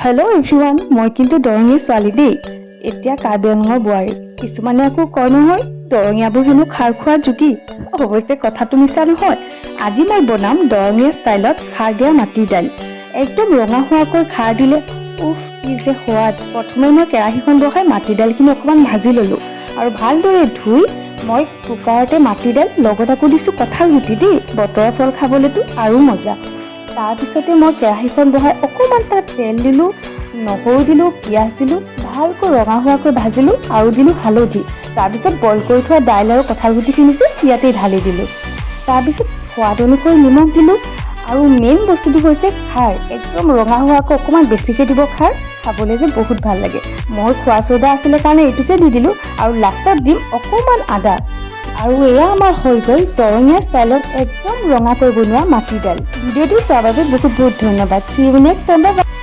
Hello' everyone, মই কিন্তু দৰঙীয়া ছোৱালী দেই। এতিয়া কাৰ্বি আংলঙৰ বোৱাৰী। কিছুমানে আকৌ কয় নহয়, দৰঙীয়াবোৰ হেনো খাৰ খোৱাৰ যোগী। অৱশ্যে কথাটো মিছা নহয়। আজি মই বনাম দৰঙীয়া ষ্টাইলত খাৰ দিয়া মাটিৰ দাইল। একদম ৰঙা হোৱাকৈ খাৰ দিলে উফ কি যে সোৱাদ। প্ৰথমে মই কেৰাহীখন বহাই মাটিৰ দাইলখিনি অকণমান ভাজি ললো আৰু ভালদৰে ধুই মই কুকাৰতে মাটিৰ দাইল লগত আকৌ দিছো কঁঠাল গুটি দেই। বতৰৰ ফল খাবলৈতো আৰু মজা। তাৰপিছতে মই কেৰাহীখন বহাই অকণমান তাত তেল দিলোঁ, নহৰু দিলোঁ, পিঁয়াজ দিলোঁ, ভালকৈ ৰঙা হোৱাকৈ ভাজিলোঁ আৰু দিলোঁ হালধি। তাৰপিছত বইল কৰি থোৱা দাইল আৰু কঁঠাল গুটিখিনি ইয়াতে ঢালি দিলোঁ। তাৰপিছত সোৱাদ অনুসৰি নিমখ দিলোঁ আৰু মেইন বস্তুটো হৈছে খাৰ। একদম ৰঙা হোৱাকৈ অকণমান বেছিকৈ দিব খাৰ, খাবলৈ যে বহুত ভাল লাগে। মই খোৱা চৌদা আছিলে কাৰণে এইটোকে দি দিলোঁ আৰু লাষ্টত দিম অকণমান আদা। আৰু এয়া আমাৰ হৈ গ'ল দৰঙীয়া ষ্টাইলত একদম ৰঙাকৈ বনোৱা মাটিৰ দাইল। ভিডিঅ'টো চোৱাৰ বাবে বহুত বহুত ধন্যবাদ। See you next time. Bye bye.